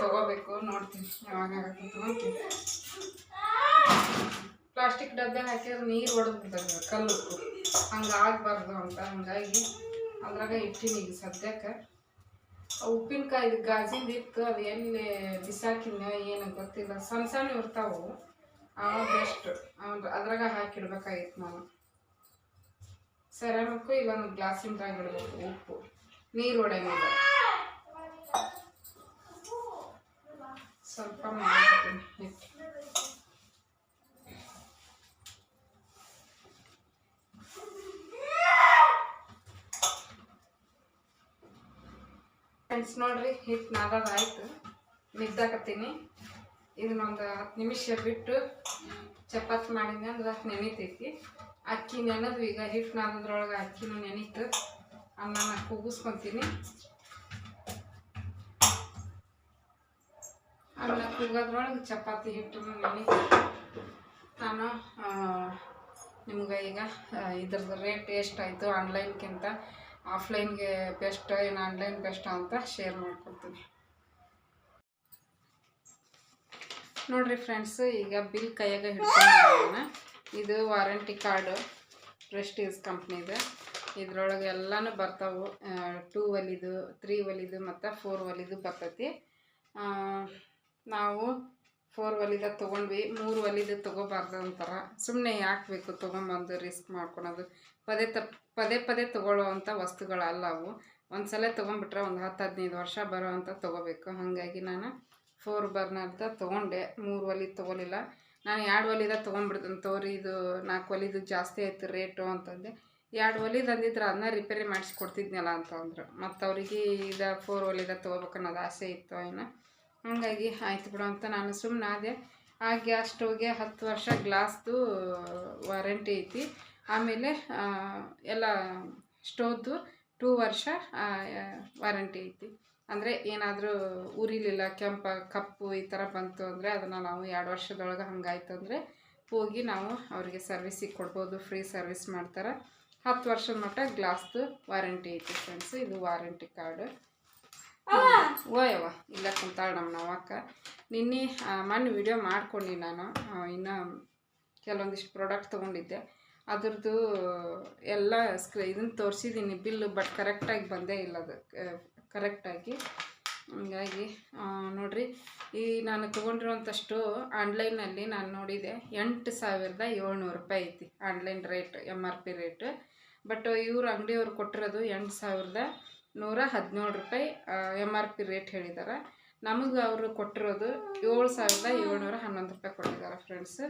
S1: ತೊಗೋಬೇಕು, ನೋಡ್ತೀನಿ ಯಾವಾಗ ಆಗುತ್ತೆ ತೊಗೊತೀನಿ. ಪ್ಲಾಸ್ಟಿಕ್ ಡಬ್ಬೆ ಹಾಕಿದ್ರೆ ನೀರು ಹೊಡೆದ್ಬಿಡ್ತದೆ ಕಲ್ಲುಪ್ಪು, ಹಂಗೆ ಆಗಬಾರ್ದು ಅಂತ. ಹಂಗಾಗಿ ಅದ್ರಾಗ ಇಟ್ಟಿನಿ ಈಗ ಸದ್ಯಕ್ಕೆ. ಉಪ್ಪಿನಕಾಯಿ ಇದು ಗಾಜಿಂದು ಇತ್ತು, ಅದು ಎಲ್ಲಿ ಬಿಸಾಕಿನ ಏನು ಗೊತ್ತಿಲ್ಲ. ಸಣ್ಣ ಸಣ್ಣ ಇರ್ತಾವು, ಅವಾಗ ಬೆಸ್ಟ್. ಅದ್ರಾಗ ಹಾಕಿಡ್ಬೇಕಾಗಿತ್ತು ನಾನು. ಸೆರಾಮಿಕ್ಕು ಈಗ ಒಂದು ಗ್ಲಾಸಿಂದಾಗ ಇಡಬೇಕು. ಉಪ್ಪು ನೀರು ಹೊಡೆಯಂಗಿಲ್ಲ. ಸ್ವಲ್ಪ ಮಾಡ್ತೀನಿ ಹಿಟ್ಟು. ಫ್ರೆಂಡ್ಸ್ ನೋಡ್ರಿ, ಹಿಟ್ಟು ನಾದಾಯ್ತು, ಮಿದ್ದಾಕತ್ತೀನಿ. ಇದನ್ನೊಂದು 10 ನಿಮಿಷ ಬಿಟ್ಟು ಚಪಾತಿ ಮಾಡಿದ್ನಿ ಅಂದ್ರೆ ನೆನಿತೈತಿ. ಅಕ್ಕಿ ನೆನೆದು ಈಗ ಹಿಟ್ಟು ನಾದದ್ರೊಳಗೆ ಅಕ್ಕಿನೂ ನೆನೀತು. ಅನ್ನನ ಕೂಗಿಸ್ಕೊತೀನಿ. ಅನ್ನ ಕೂಗೋದ್ರೊಳಗೆ ಚಪಾತಿ ಹಿಟ್ಟನ್ನು ನೆನೀತು. ನಾನು ನಿಮ್ಗೆ ಈಗ ಇದ್ರದ್ದು ರೇಟ್ ಎಷ್ಟಾಯಿತು, ಆನ್ಲೈನ್ಗಿಂತ ಆಫ್ಲೈನ್ಗೆ ಬೆಸ್ಟ್ ಏನು ಆನ್ಲೈನ್ ಬೆಸ್ಟ್ ಅಂತ ಶೇರ್ ಮಾಡ್ಕೊತೀನಿ. ನೋಡಿರಿ ಫ್ರೆಂಡ್ಸ್, ಈಗ ಬಿಲ್ ಕೈಯಾಗ ಹಿಡ್ಕೊಂಡು, ಇದು ವಾರಂಟಿ ಕಾರ್ಡು ಪ್ರೆಸ್ಟೀಜ್ ಕಂಪ್ನಿದು. ಇದ್ರೊಳಗೆ ಎಲ್ಲನೂ ಬರ್ತಾವೆ. 2 ಒಲಿದು, 3 ಒಲಿದು ಮತ್ತು 4 ಒಲಿದು ಬರ್ತೈತಿ. ನಾವು 4 ಒಲಿದ ತೊಗೊಂಡ್ವಿ, 3 ಒಲಿದು ತೊಗೋಬಾರ್ದು ಅಂತಾರೆ. ಸುಮ್ಮನೆ ಯಾಕೆ ಬೇಕು ತೊಗೊಂಬಂದು ರಿಸ್ಕ್ ಮಾಡ್ಕೊಳೋದು. ಪದೇ ಪದೇ ತೊಗೊಳ್ಳೋವಂಥ ವಸ್ತುಗಳಲ್ಲ ಅವು. ಒಂದು ಸಲ ತೊಗೊಂಡ್ಬಿಟ್ರೆ ಒಂದು 10-15 ವರ್ಷ ಬರೋ ಅಂತ ತೊಗೋಬೇಕು. ಹಾಗಾಗಿ ನಾನು 4 ಬರ್ನರ್ದ ತೊಗೊಂಡೆ, 3 ಒಲಿದು ತೊಗೊಲಿಲ್ಲ. ನಾನು 2 ಒಲಿದ ತೊಗೊಂಡ್ಬಿಡ್ತೀನಿ ತೋರಿ, ಇದು 4 ಒಲಿದು ಜಾಸ್ತಿ ಆಯಿತು ರೇಟು ಅಂತಂದೆ. 2 ಒಲಿದು ಅಂದಿದ್ರೆ ಅದನ್ನ ರಿಪೇರಿ ಮಾಡಿಸಿ ಕೊಡ್ತಿದ್ನಲ್ಲ ಅಂತಂದ್ರು. ಮತ್ತು ಅವ್ರಿಗೆ ಇದು 4 ಒಲಿದ ತೊಗೋಬೇಕನ್ನೋದು ಆಸೆ ಇತ್ತು ಏನೋ. ಹಾಗಾಗಿ ಆಯ್ತು ಬಿಡು ಅಂತ ನಾನು ಸುಮ್ಮನೆ ಆದೆ. ಆ ಗ್ಯಾಸ್ ಸ್ಟವ್ಗೆ 10 ವರ್ಷ ಗ್ಲಾಸ್ದು ವಾರಂಟಿ ಐತಿ. ಆಮೇಲೆ ಎಲ್ಲ ಸ್ಟವ್ದು 2 ವರ್ಷ ವಾರಂಟಿ ಐತಿ. ಅಂದರೆ ಏನಾದರೂ ಉರಿಲಿಲ್ಲ, ಕಪ್ಪು ಈ ಥರ ಬಂತು ಅಂದರೆ ಅದನ್ನು ನಾವು 2 ವರ್ಷದೊಳಗೆ ಹಂಗಾಯ್ತು ಅಂದರೆ ಹೋಗಿ ನಾವು ಅವರಿಗೆ ಸರ್ವಿಸಿಗೆ ಕೊಡ್ಬೋದು. ಫ್ರೀ ಸರ್ವಿಸ್ ಮಾಡ್ತಾರೆ. 10 ವರ್ಷದ ಮಟ್ಟ ಗ್ಲಾಸ್ದು ವಾರಂಟಿ ಐತಿ ಫ್ರೆಂಡ್ಸ್. ಇದು ವಾರಂಟಿ ಕಾರ್ಡು. ಓಯವ್ವ ಇಲ್ಲ ಕುಂತಾಳೆ ನಮ್ಮ ನವಕ್ಕ. ನಿನ್ನೆ ಮೊನ್ನೆ ವಿಡಿಯೋ ಮಾಡ್ಕೊಂಡು ನಾನು ಇನ್ನು ಕೆಲವೊಂದಿಷ್ಟು ಪ್ರಾಡಕ್ಟ್ ತೊಗೊಂಡಿದ್ದೆ. ಅದ್ರದ್ದು ಎಲ್ಲ ಇದನ್ನು ತೋರಿಸಿದ್ದೀನಿ ಬಿಲ್ಲು, ಬಟ್ ಕರೆಕ್ಟಾಗಿ ಬಂದೇ ಇಲ್ಲ ಅದು ಕರೆಕ್ಟಾಗಿ. ಹಂಗಾಗಿ ನೋಡಿರಿ, ಈ ನಾನು ತೊಗೊಂಡಿರೋಂಥಷ್ಟು ಆನ್ಲೈನಲ್ಲಿ ನಾನು ನೋಡಿದೆ 8,700 ರೂಪಾಯಿ ಐತಿ online rate, MRP rate. But ಇವರು ಅಂಗಡಿಯವ್ರು ಕೊಟ್ಟಿರೋದು 8,117 ರೂಪಾಯಿ MRP ರೇಟ್ ಹೇಳಿದ್ದಾರೆ. ನಮಗೆ ಅವರು ಕೊಟ್ಟಿರೋದು 7,711 ರೂಪಾಯಿ ಕೊಟ್ಟಿದ್ದಾರೆ ಫ್ರೆಂಡ್ಸ್.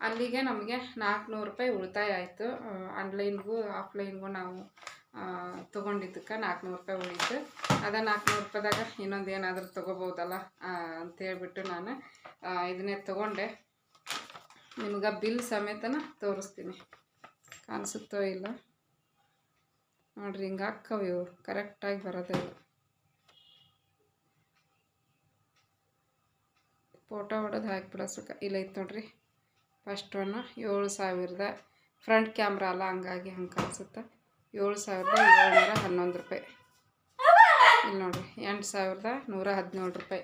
S1: ಅಲ್ಲಿಗೆ ನಮಗೆ 400 ರೂಪಾಯಿ ಉಳಿತಾಯ ಆಯಿತು. ಆನ್ಲೈನ್ಗೂ ಆಫ್ಲೈನ್ಗೂ ನಾವು ತೊಗೊಂಡಿದ್ದಕ್ಕೆ 400 ರೂಪಾಯಿ ಉಳಿತು. ಅದ 400 ರೂಪಾಯಿದಾಗ ಇನ್ನೊಂದು ಏನಾದರೂ ತೊಗೋಬೋದಲ್ಲ ಅಂತೇಳ್ಬಿಟ್ಟು ನಾನು ಇದನ್ನೇ ತೊಗೊಂಡೆ. ನಿಮ್ಗೆ ಬಿಲ್ ಸಮೇತನ ತೋರಿಸ್ತೀನಿ, ಕಾಣಿಸುತ್ತೋ ಇಲ್ಲ ನೋಡ್ರಿ. ಹಿಂಗೆ ಹಾಕ್ಕವು ಇವು ಕರೆಕ್ಟಾಗಿ ಬರೋದಿಲ್ಲ. ಫೋಟೋ ಹೊಡೆದು ಹಾಕಿಬಿಡೋ ಸುಖ ಇಲ್ಲ ಐತೆ ನೋಡ್ರಿ. ಫಸ್ಟ್ ಒನ್ 7,000 ಫ್ರಂಟ್ ಕ್ಯಾಮ್ರಾ ಅಲ್ಲ, ಹಂಗಾಗಿ ಹಂಗೆ ಕಾಣಿಸುತ್ತೆ. 7,711 ರೂಪಾಯಿ. ಇಲ್ಲಿ ನೋಡಿರಿ 8,117 ರೂಪಾಯಿ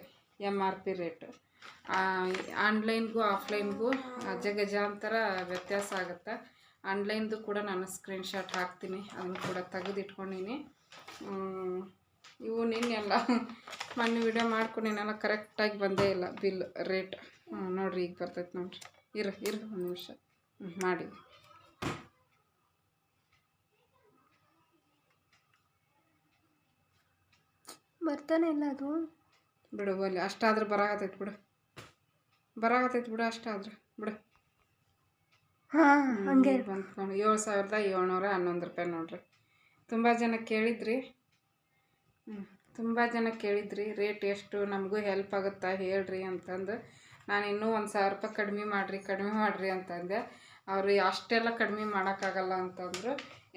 S1: MRP ರೇಟ್. ಆನ್ಲೈನ್ಗೂ ಆಫ್ಲೈನ್ಗೂ ಅಜಗಜಾಂತರ ವ್ಯತ್ಯಾಸ ಆಗುತ್ತೆ. ಆನ್ಲೈನ್ದು ಕೂಡ ನಾನು ಸ್ಕ್ರೀನ್ಶಾಟ್ ಹಾಕ್ತೀನಿ, ಅದನ್ನು ಕೂಡ ತೆಗೆದಿಟ್ಕೊಂಡಿನಿ. ಇವು ನಿನ್ನೆಲ್ಲ ಮೊನ್ನೆ ವಿಡಿಯೋ ಮಾಡ್ಕೊಂಡಿನೆಲ್ಲ ಕರೆಕ್ಟಾಗಿ ಬಂದೇ ಇಲ್ಲ ಬಿಲ್ ರೇಟ್. ನೋಡಿರಿ ಈಗ ಬರ್ತೈತೆ ನೋಡಿರಿ. ಇರು ಒಂದು ನಿಮಿಷ ಮಾಡಿ.
S2: ಬರ್ತಾನೆ ಇಲ್ಲ ಅದು.
S1: ಬಿಡು ಅಲ್ಲಿ ಅಷ್ಟಾದ್ರೂ ಬರಾಕತ್ತೈತೆ ಬಿಡು ಅಷ್ಟಾದ್ರೆ ಬಿಡು.
S2: ಹಾಂ ಹಂಗೆ
S1: ಬಂತು ನೋಡಿ 7,711 ರೂಪಾಯಿ ನೋಡ್ರಿ. ತುಂಬ ಜನ ಕೇಳಿದ್ರಿ ರೇಟ್ ಎಷ್ಟು, ನಮಗೂ ಹೆಲ್ಪ್ ಆಗುತ್ತಾ ಹೇಳ್ರಿ ಅಂತಂದು. ನಾನು ಇನ್ನೂ 1,000 ರೂಪಾಯಿ ಕಡಿಮೆ ಮಾಡಿರಿ ಅಂತಂದೆ. ಅವರು ಅಷ್ಟೆಲ್ಲ ಕಡಿಮೆ ಮಾಡೋಕ್ಕಾಗಲ್ಲ ಅಂತಂದರು.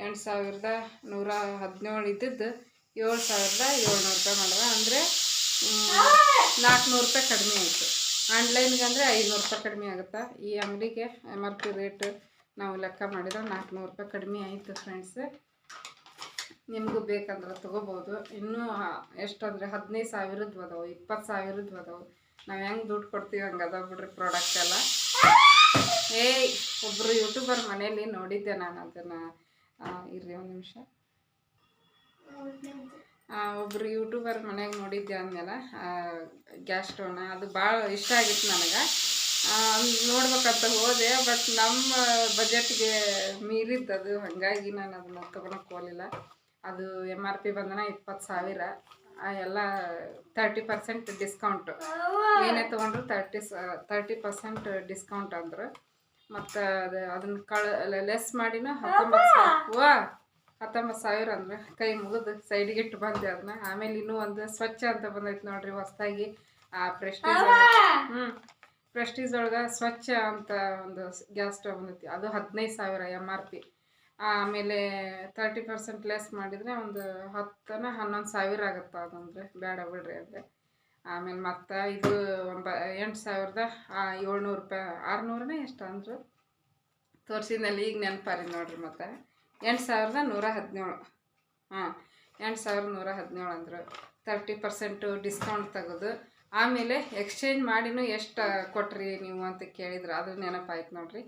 S1: 8,117 ಇದ್ದದ್ದು 7,700 ರೂಪಾಯಿ ಮಾಡಿದ, ಅಂದರೆ 400 ರೂಪಾಯಿ ಕಡಿಮೆ ಆಯಿತು. ಆನ್ಲೈನ್ಗೆ ಅಂದರೆ 500 ರೂಪಾಯಿ ಕಡಿಮೆ ಆಗುತ್ತಾ, ಈ ಅಂಗಡಿಗೆ MRP ರೇಟ್ ನಾವು ಲೆಕ್ಕ ಮಾಡಿದ್ರೆ 400 ರೂಪಾಯಿ ಕಡಿಮೆ ಆಯಿತು ಫ್ರೆಂಡ್ಸ್. ನಿಮಗೂ ಬೇಕಂದ್ರೆ ತೊಗೋಬೋದು. ಇನ್ನೂ ಎಷ್ಟು ಅಂದರೆ 15,000 ಅದಾವೆ, 20,000 ಅದಾವೆ. ನಾವು ಹೆಂಗೆ ದುಡ್ಡು ಕೊಡ್ತೀವಿ ಹಂಗೆ ಅದಾವೆ ಬಿಡ್ರಿ ಪ್ರಾಡಕ್ಟ್ ಎಲ್ಲ. ಒಬ್ಬರು ಯೂಟ್ಯೂಬರ್ ಮನೇಲಿ ನೋಡಿದ್ದೆ ನಾನು ಅದನ್ನು, ಇರ್ರಿ ಒಂದು ನಿಮಿಷ. ಒಬ್ಬರು ಯೂಟ್ಯೂಬರ್ ಮನೆಯಾಗ ನೋಡಿದ್ದೆ ಅಂದಮೇಲೆ ಗ್ಯಾಸ್ ಸ್ಟವ್ನ, ಅದು ಭಾಳ ಇಷ್ಟ ಆಗಿತ್ತು ನನಗೆ. ನೋಡ್ಬೇಕಂತ ಹೋದೆ, ಬಟ್ ನಮ್ಮ ಬಜೆಟ್ಗೆ ಮೀರಿದ್ದದು, ಹಾಗಾಗಿ ನಾನು ಅದನ್ನು ತೊಗೊಳಕ್ಕೆ ಹೋಗಲಿಲ್ಲ. ಅದು MRP ಬಂದನ 20,000, ಎಲ್ಲ 30% ಡಿಸ್ಕೌಂಟು. ಏನೇ ತೊಗೊಂಡ್ರು 30% ಡಿಸ್ಕೌಂಟ್ ಅಂದರು. ಮತ್ತು ಅದನ್ನು ಲೆಸ್ ಮಾಡಿನ 19,000 ಅಂದ್ರೆ ಕೈ ಮುಗಿದು ಸೈಡಿಗಿಟ್ಟು ಬಂದೆ ಅದನ್ನ. ಆಮೇಲೆ ಇನ್ನೂ ಒಂದು ಸ್ವಚ್ಛ ಅಂತ ಬಂದೈತೆ ನೋಡ್ರಿ ಹೊಸದಾಗಿ, ಪ್ರೆಸ್ಟೀಜ್ ಒಳಗೆ ಸ್ವಚ್ಛ ಅಂತ ಒಂದು ಗ್ಯಾಸ್ ಸ್ಟವ್ ಬಂದೈತಿ. ಅದು 15,000 MRP. ಆಮೇಲೆ 30% ಲೆಸ್ ಮಾಡಿದರೆ ಒಂದು 10,000-11,000 ಆಗುತ್ತೆ. ಅದಂದರೆ ಬೇಡ ಬಿಡ್ರಿ ಅಂದರೆ. ಆಮೇಲೆ ಮತ್ತು ಇದು 8,700 ರೂಪಾಯಿ, 600 ಎಷ್ಟು ಅಂದರು ತೋರಿಸಿದ್ನಲ್ಲಿ, ಈಗ ನೆನಪಾರಿ ನೋಡ್ರಿ. ಮತ್ತು 8,117, 8,117 ಅಂದರು. 30% ಡಿಸ್ಕೌಂಟ್ ತೆಗೆದು. ಆಮೇಲೆ ಎಕ್ಸ್ಚೇಂಜ್ ಮಾಡಿನೂ ಎಷ್ಟು ಕೊಟ್ರಿ ನೀವು ಅಂತ ಕೇಳಿದ್ರು, ಅದು ನೆನಪಾಯ್ತು ನೋಡ್ರಿ.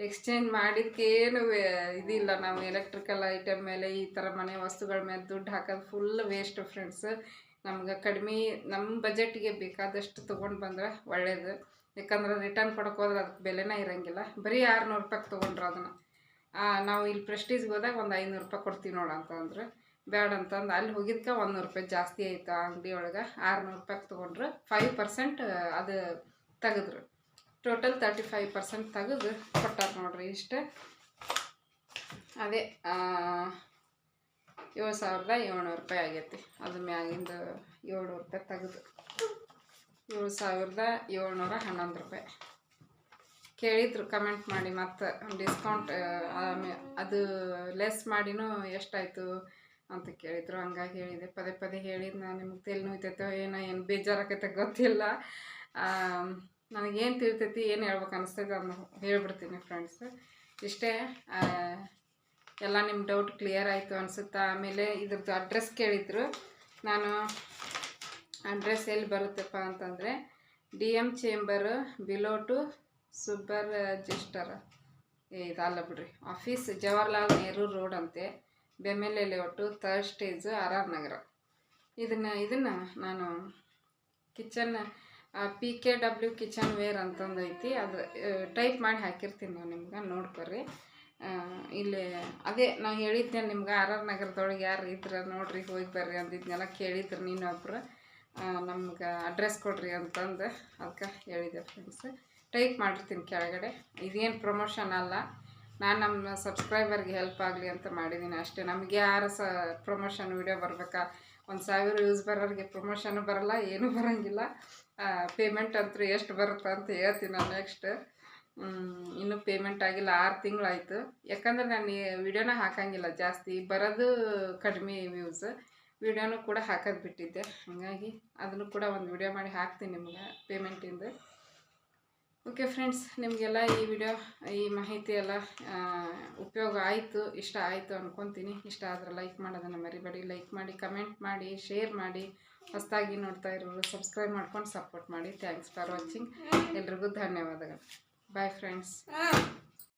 S1: ಎಕ್ಸ್ಚೇಂಜ್ ಮಾಡಿದ್ದಕ್ಕೇನು ಇದಿಲ್ಲ, ನಾವು ಎಲೆಕ್ಟ್ರಿಕಲ್ ಐಟಮ್ ಮೇಲೆ ಈ ಥರ ಮನೆ ವಸ್ತುಗಳ ಮೇಲೆ ದುಡ್ಡು ಹಾಕೋದು ಫುಲ್ ವೇಸ್ಟ್ ಫ್ರೆಂಡ್ಸ್. ನಮ್ಗೆ ಕಡಿಮೆ ನಮ್ಮ ಬಜೆಟ್ಗೆ ಬೇಕಾದಷ್ಟು ತೊಗೊಂಡು ಬಂದ್ರೆ ಒಳ್ಳೆಯದು. ಯಾಕಂದ್ರೆ ರಿಟರ್ನ್ ಕೊಡೋಕೆ ಹೋದ್ರೆ ಅದಕ್ಕೆ ಬೆಲೆನೇ ಇರೋಂಗಿಲ್ಲ. ಬರೀ 600 ರೂಪಾಯಿಗೆ ತೊಗೊಂಡ್ರು ಅದನ್ನು. ನಾವು ಇಲ್ಲಿ ಪ್ರೆಸ್ಟೀಜ್ಗೆ ಹೋದಾಗ ಒಂದು 500 ರೂಪಾಯಿ ಕೊಡ್ತೀವಿ ನೋಡ ಅಂತಂದ್ರೆ ಬೇಡ ಅಂತಂದು ಅಲ್ಲಿ ಹೋಗಿದ್ದಕ್ಕೆ 100 ರೂಪಾಯಿ ಜಾಸ್ತಿ ಆಯಿತು. ಆ ಅಂಗಡಿ ಒಳಗೆ 600 ರೂಪಾಯಿಗೆ ತೊಗೊಂಡ್ರು. 5% ಅದು ತೆಗೆದ್ರು. ಟೋಟಲ್ 35% ತೆಗೆದು ಕೊಟ್ಟಾರ ನೋಡ್ರಿ. ಇಷ್ಟು ಅದೇ 7,700 ರೂಪಾಯಿ ಆಗೈತಿ. ಅದು ಮ್ಯಾಗಿಂದ 700 ರೂಪಾಯಿ ತೆಗೆದು 7,711 ರೂಪಾಯಿ ಕೇಳಿದ್ರು ಕಮೆಂಟ್ ಮಾಡಿ. ಮತ್ತು ಡಿಸ್ಕೌಂಟ್ ಅದು ಲೆಸ್ ಮಾಡಿನೂ ಎಷ್ಟಾಯಿತು ಅಂತ ಕೇಳಿದ್ರು. ಹಂಗಾಗಿ ಹೇಳಿದೆ, ಪದೇ ಪದೇ ಹೇಳಿದ್ದು. ನಾನು ನಿಮ್ಗೆ ತಲೆ ನೋಯ್ತೈತೋ ಏನು ಬೇಜಾರಾಕೈತೆ ಗೊತ್ತಿಲ್ಲ. ನನಗೇನು ತಿಳ್ತೈತಿ, ಏನು ಹೇಳ್ಬೇಕು ಅನಿಸ್ತೈತೆ ಅದನ್ನ ಹೇಳ್ಬಿಡ್ತೀನಿ ಫ್ರೆಂಡ್ಸ್. ಇಷ್ಟೇ. ಎಲ್ಲ ನಿಮ್ಮ ಡೌಟ್ ಕ್ಲಿಯರ್ ಆಯಿತು ಅನಿಸುತ್ತಾ. ಆಮೇಲೆ ಇದ್ರದ್ದು ಅಡ್ರೆಸ್ ಕೇಳಿದ್ರು. ನಾನು ಅಡ್ರೆಸ್ ಎಲ್ಲಿ ಬರುತ್ತಪ್ಪ ಅಂತಂದರೆ DM chamber below to super register, ಇದಲ್ಲ ಬಿಡ್ರಿ, ಆಫೀಸ್ ಜವಾಹರ್ಲಾಲ್ ನೆಹರು ರೋಡ್ ಅಂತೆ, BEML layout, 3rd stage, RR Nagar. ಇದನ್ನು ನಾನು ಕಿಚನ್ PKW ಕಿಚನ್ ವೇರ್ ಅಂತಂದು ಐತಿ. ಅದು ಟೈಪ್ ಮಾಡಿ ಹಾಕಿರ್ತೀನಿ ನಾನು, ನಿಮ್ಗೆ ನೋಡ್ಕೊರಿ. ಇಲ್ಲಿ ಅದೇ ನಾನು ಹೇಳಿದ್ದೆ ನಿಮ್ಗೆ, RR ನಗರದೊಳಗೆ ಯಾರು ಇದ್ರೆ ನೋಡ್ರಿ, ಹೋಗಿ ಬರ್ರಿ ಅಂದಿದ್ನೆಲ್ಲ ಕೇಳಿದ್ರು. ನೀನೊಬ್ರು ನಮ್ಗೆ ಅಡ್ರೆಸ್ ಕೊಡ್ರಿ ಅಂತಂದು ಅದಕ್ಕೆ ಹೇಳಿದೆ ಫ್ರೆಂಡ್ಸ್. ಟೈಪ್ ಮಾಡಿರ್ತೀನಿ ಕೆಳಗಡೆ. ಇದೇನು ಪ್ರಮೋಷನ್ ಅಲ್ಲ, ನಾನು ನಮ್ಮ ಸಬ್ಸ್ಕ್ರೈಬರ್ಗೆ ಹೆಲ್ಪ್ ಆಗಲಿ ಅಂತ ಮಾಡಿದ್ದೀನಿ ಅಷ್ಟೇ. ನಮಗೆ ಯಾರು ಪ್ರಮೋಷನ್ ವೀಡಿಯೋ ಬರಬೇಕಾ, 1,000 ವ್ಯೂಸ್ ಬರೋರಿಗೆ ಪ್ರಮೋಷನು ಬರೋಲ್ಲ, ಏನೂ ಬರೋಂಗಿಲ್ಲ. ಪೇಮೆಂಟ್ ಅಂತೂ ಎಷ್ಟು ಬರುತ್ತೆ ಅಂತ ಹೇಳ್ತೀನಿ ನಾನು ನೆಕ್ಸ್ಟ್. ಇನ್ನೂ ಪೇಮೆಂಟ್ ಆಗಿಲ್ಲ, 6 ತಿಂಗಳಾಯಿತು. ಯಾಕಂದ್ರೆ ನಾನು ವಿಡಿಯೋನ ಹಾಕೋಂಗಿಲ್ಲ ಜಾಸ್ತಿ, ಬರೋದು ಕಡಿಮೆ ವ್ಯೂಸ್. ವಿಡಿಯೋನು ಕೂಡ ಹಾಕೋದು ಬಿಟ್ಟಿದ್ದೆ, ಹಾಗಾಗಿ ಅದನ್ನು ಕೂಡ ಒಂದು ವಿಡಿಯೋ ಮಾಡಿ ಹಾಕ್ತೀನಿ ನಿಮ್ಗೆ ಪೇಮೆಂಟಿಂದು. ಓಕೆ ಫ್ರೆಂಡ್ಸ್, ನಿಮಗೆಲ್ಲ ಈ ವಿಡಿಯೋ, ಈ ಮಾಹಿತಿ ಎಲ್ಲ ಉಪಯೋಗ ಆಯಿತು, ಇಷ್ಟ ಆಯಿತು ಅಂದ್ಕೊತೀನಿ. ಇಷ್ಟ ಆದರೆ ಲೈಕ್ ಮಾಡೋದನ್ನು ಮರಿಬೇಡಿ. ಲೈಕ್ ಮಾಡಿ, ಕಮೆಂಟ್ ಮಾಡಿ, ಶೇರ್ ಮಾಡಿ. ಹೊಸದಾಗಿ ನೋಡ್ತಾ ಇರೋರು ಸಬ್ಸ್ಕ್ರೈಬ್ ಮಾಡ್ಕೊಂಡು ಸಪೋರ್ಟ್ ಮಾಡಿ. Thanks for watching. ಎಲ್ರಿಗೂ ಧನ್ಯವಾದಗಳು. Bye friends.